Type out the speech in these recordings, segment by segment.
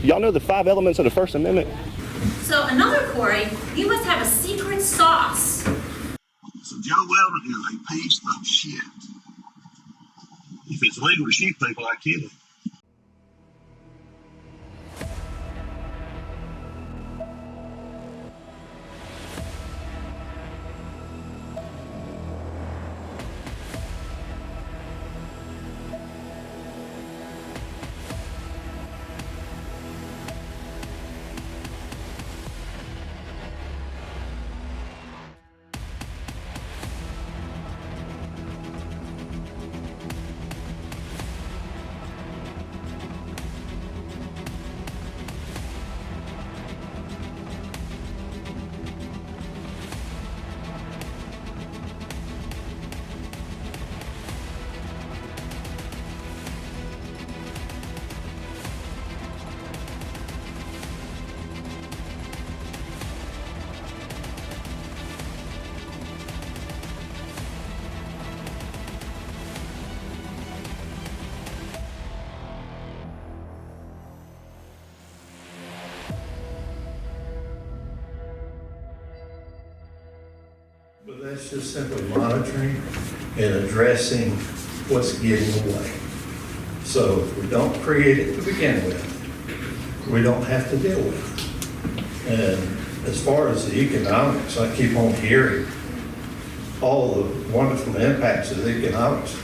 Y'all know the 5 elements of the First Amendment? So another quarry, you must have a secret sauce. So Joe Weldon is a piece of shit. If it's legal to shoot people, I kill him. But that's just simply monitoring and addressing what's getting away. So if we don't create it to begin with, we don't have to deal with it. And as far as the economics, I keep on hearing all the wonderful impacts of economics.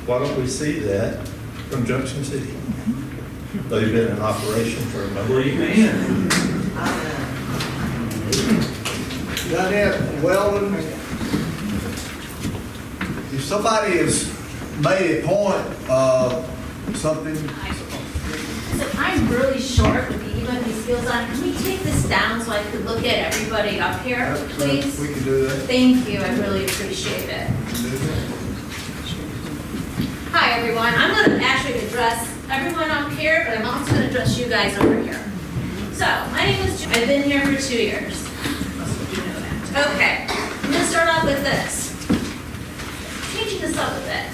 Why don't we see that from Junction City? They've been in operation for a number of years. Got it, Weldon. If somebody has made a point of something. So I'm really short with the email these skills on. Can we take this down so I could look at everybody up here, please? We can do that. Thank you, I really appreciate it. Hi everyone, I'm going to actually address everyone up here, but I'm also going to address you guys over here. So, my name is I've been here for 2 years. Okay, I'm going to start off with this. Changing this up a bit.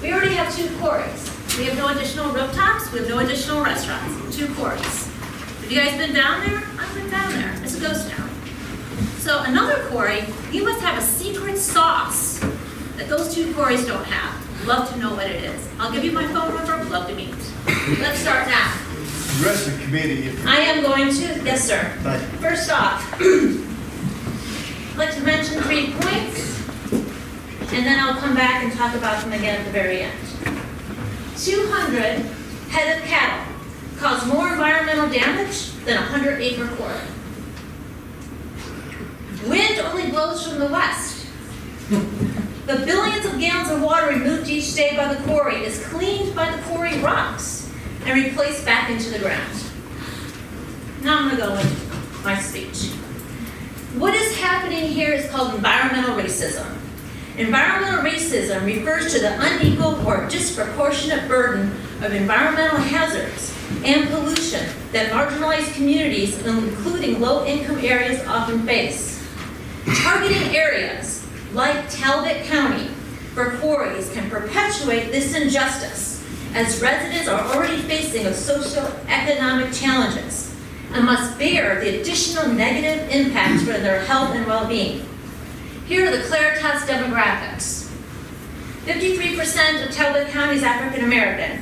We already have 2 quarries. We have no additional rooftops. We have no additional restaurants. 2 quarries. Have you guys been down there? I've been down there. It's a ghost town. So another quarry, you must have a secret sauce that those 2 quarries don't have. Love to know what it is. I'll give you my phone number. Love to meet. Let's start now. Address the committee. I am going to. Yes, sir. Thank you. First off, I'd like to mention 3 points, and then I'll come back and talk about them again at the very end. 200 head of cattle cause more environmental damage than a 100-acre quarry. Wind only blows from the west. The billions of gallons of water removed each day by the quarry is cleaned by the quarry rocks and replaced back into the ground. Now I'm going to go into my speech. What is happening here is called environmental racism. Environmental racism refers to the unequal or disproportionate burden of environmental hazards and pollution that marginalized communities, including low-income areas, often face. Targeting areas like Talbot County for quarries can perpetuate this injustice, as residents are already facing of socioeconomic challenges and must bear the additional negative impacts for their health and well-being. Here are the Claritas demographics. 53% of Talbot County is African American.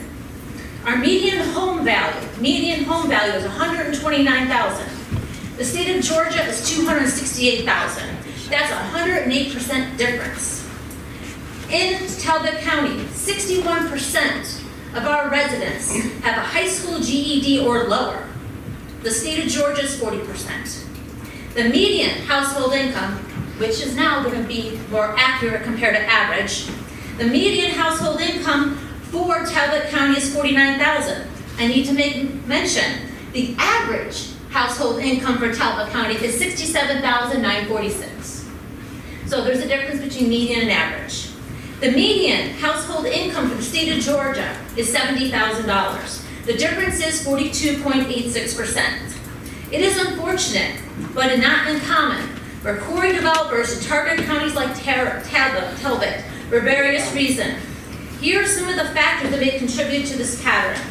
Our median home value is $129,000. The state of Georgia is $268,000. That's a 108% difference. In Talbot County, 61% of our residents have a high school GED or lower. The state of Georgia is 40%. The median household income, which is now going to be more accurate compared to average, the median household income for Talbot County is $49,000. I need to make mention, the average household income for Talbot County is $67,946. So there's a difference between median and average. The median household income for the state of Georgia is $70,000. The difference is 42.86%. It is unfortunate, but not uncommon, where quarry developers in target counties like Talbot for various reasons. Here are some of the factors that may contribute to this pattern.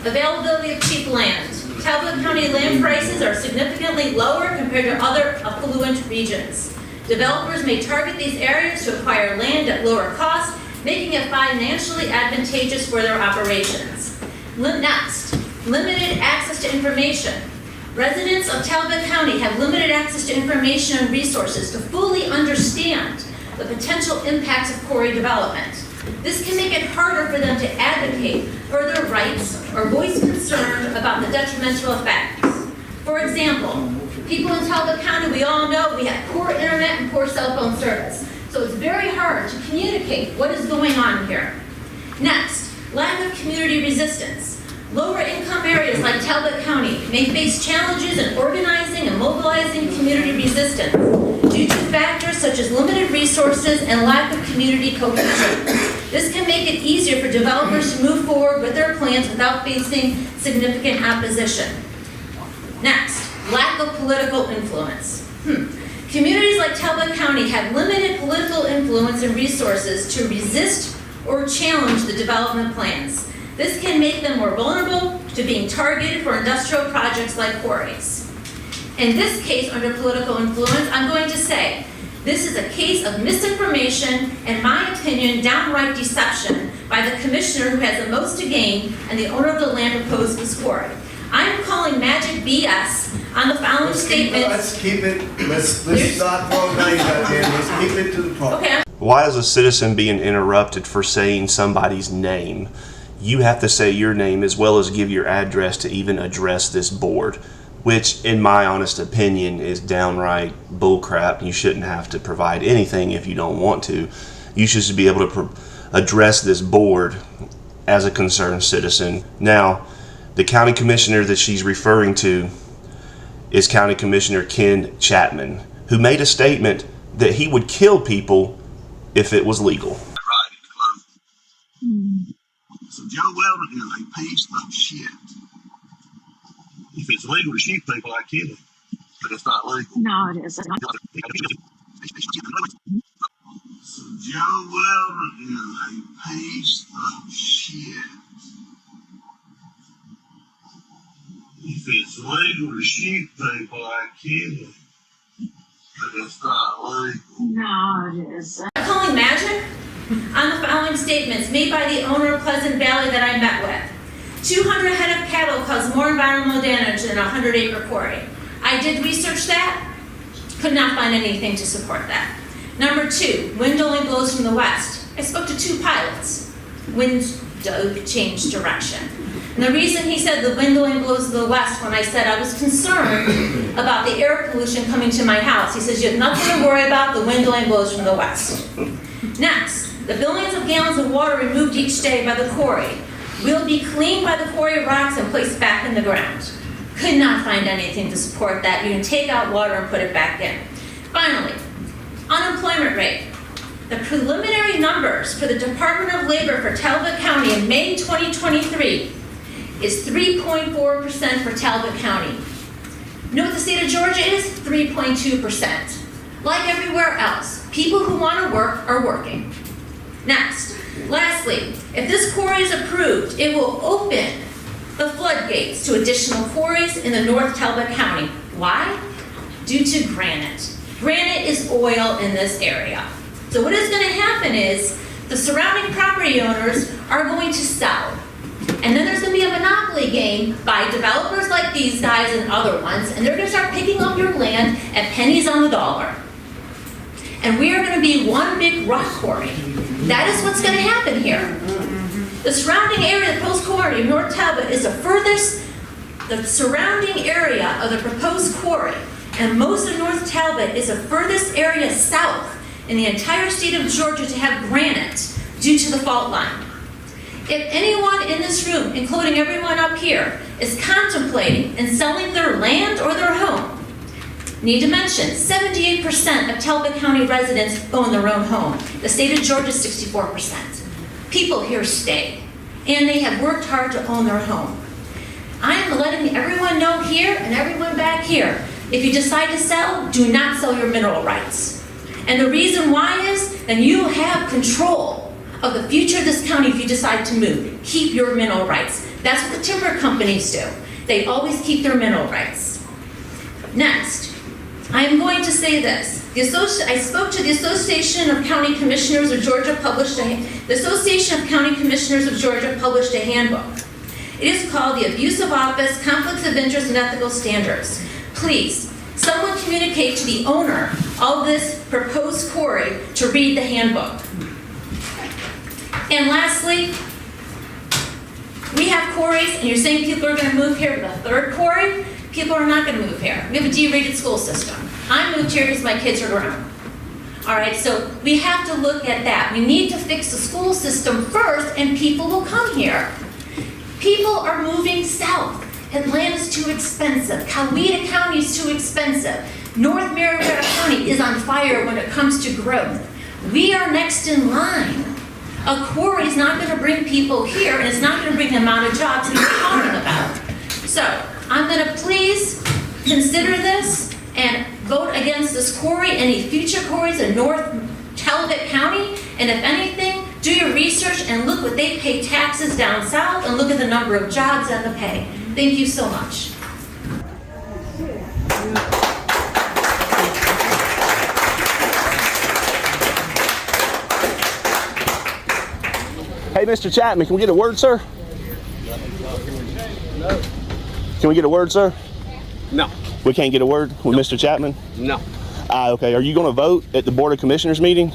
Availability of cheap land. Talbot County land prices are significantly lower compared to other affluent regions. Developers may target these areas to acquire land at lower cost, making it financially advantageous for their operations. Next, limited access to information. Residents of Talbot County have limited access to information and resources to fully understand the potential impacts of quarry development. This can make it harder for them to advocate for their rights or voice concern about the detrimental effects. For example, people in Talbot County, we all know we have poor internet and poor cell phone service. So it's very hard to communicate what is going on here. Next, lack of community resistance. Lower income areas like Talbot County may face challenges in organizing and mobilizing community resistance due to factors such as limited resources and lack of community cohesion. This can make it easier for developers to move forward with their plans without facing significant opposition. Next, lack of political influence. Communities like Talbot County have limited political influence and resources to resist or challenge the development plans. This can make them more vulnerable to being targeted for industrial projects like quarries. In this case, under political influence, I'm going to say this is a case of misinformation, and in my opinion, downright deception by the commissioner who has the most to gain and the owner of the land proposed this quarry. I'm calling magic BS on the following statements. Let's not throw names out there. Let's keep it to the point. Okay. Why is a citizen being interrupted for saying somebody's name? You have to say your name as well as give your address to even address this board, which in my honest opinion is downright bullcrap. You shouldn't have to provide anything if you don't want to. You should be able to address this board as a concerned citizen. Now, the county commissioner that she's referring to is County Commissioner Ken Chapman, who made a statement that he would kill people if it was legal. Right, it's closed. So Joe Weldon is a piece of shit. If it's legal to shoot people, I kill him. But it's not legal. No, it isn't. So Joe Weldon is a piece of shit. If it's legal to shoot people, I kill him. But it's not legal. No, it isn't. I'm calling magic on the following statements made by the owner of Pleasant Valley that I met with. 200 head of cattle cause more environmental damage than a 100-acre quarry. I did research that, could not find anything to support that. Number 2, wind only blows from the west. I spoke to 2 pilots. Wind changed direction. And the reason he said the wind only blows to the west, when I said I was concerned about the air pollution coming to my house, he says, you have nothing to worry about, the wind only blows from the west. Next, the billions of gallons of water removed each day by the quarry will be cleaned by the quarry rocks and placed back in the ground. Could not find anything to support that. You can take out water and put it back in. Finally, unemployment rate. The preliminary numbers for the Department of Labor for Talbot County in May 2023 is 3.4% for Talbot County. You know what the state of Georgia is? 3.2%. Like everywhere else, people who want to work are working. Next, lastly, if this quarry is approved, it will open the floodgates to additional quarries in the North Talbot County. Why? Due to granite. Granite is oil in this area. So what is going to happen is the surrounding property owners are going to sell. And then there's going to be a monopoly game by developers like these guys and other ones, and they're going to start picking up your land at pennies on the dollar. And we are going to be one big rock quarry. That is what's going to happen here. The surrounding area, the proposed quarry of North Talbot is the surrounding area of the proposed quarry, and most of North Talbot is the furthest area south in the entire state of Georgia to have granite due to the fault line. If anyone in this room, including everyone up here, is contemplating and selling their land or their home, need to mention 78% of Talbot County residents own their own home. The state of Georgia is 64%. People here stay, and they have worked hard to own their home. I am letting everyone know here and everyone back here, if you decide to sell, do not sell your mineral rights. And the reason why is, then you have control of the future of this county if you decide to move. Keep your mineral rights. That's what the timber companies do. They always keep their mineral rights. Next, I am going to say this. I spoke to the Association of County Commissioners of Georgia the Association of County Commissioners of Georgia published a handbook. It is called the Abuse of Office, Conflicts of Interest, and Ethical Standards. Please, someone communicate to the owner of this proposed quarry to read the handbook. And lastly, we have quarries, and you're saying people are going to move here to the third quarry? People are not going to move here. We have a D-rated school system. I moved here because my kids are grown. All right, so we have to look at that. We need to fix the school system first, and people will come here. People are moving south. Atlanta's too expensive. Coweta County is too expensive. North Marietta County is on fire when it comes to growth. We are next in line. A quarry is not going to bring people here, and it's not going to bring the amount of jobs that we're talking about. So I'm going to please consider this and vote against this quarry, any future quarries in North Talbot County, and if anything, do your research and look what they pay taxes down south and look at the number of jobs and the pay. Thank you so much. Hey, Mr. Chapman, can we get a word, sir? Can we get a word, sir? No. We can't get a word with Mr. Chapman? No. Okay. Are you going to vote at the Board of Commissioners meeting?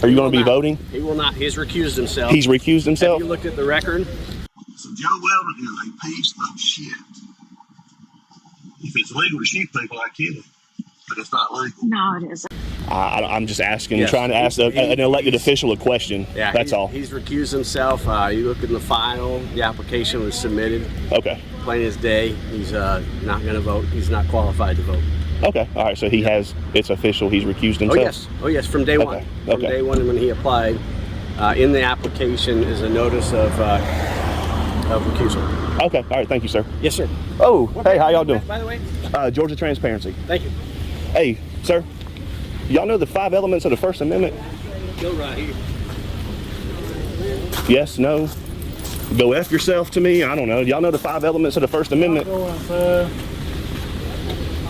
Are you going to be voting? He will not. He's recused himself. He's recused himself? Have you looked at the record? So Joe Weldon is a piece of shit. If it's legal to shoot people, I kill him. But it's not legal. No, it isn't. I'm just asking, Yes. trying to ask an elected official a question. Yeah, That's all. He's recused himself. You look in the file. The application was submitted. Okay. Plain as day. He's not going to vote. He's not qualified to vote. Okay. All right. So he has. It's official. He's recused Oh himself. yes. Oh yes. From day one. Okay. From Okay. day one when he applied, in the application is a notice of recusal. Okay. All right. Thank you, sir. Yes, sir. Oh, hey, how y'all doing? By the way. Georgia Transparency. Thank you. Hey, sir. Y'all know the 5 elements of the First Amendment? Go right here. Yes, no. Go F yourself to me. I don't know. Y'all know the 5 elements of the First Amendment?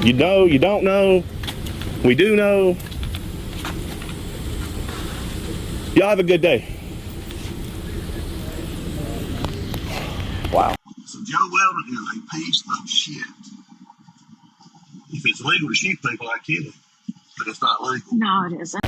You know, you don't know. We do know. Y'all have a good day. Wow. So Joe Weldon is a piece of shit. If it's legal to shoot people, I kill him. But it's not legal. No, it isn't.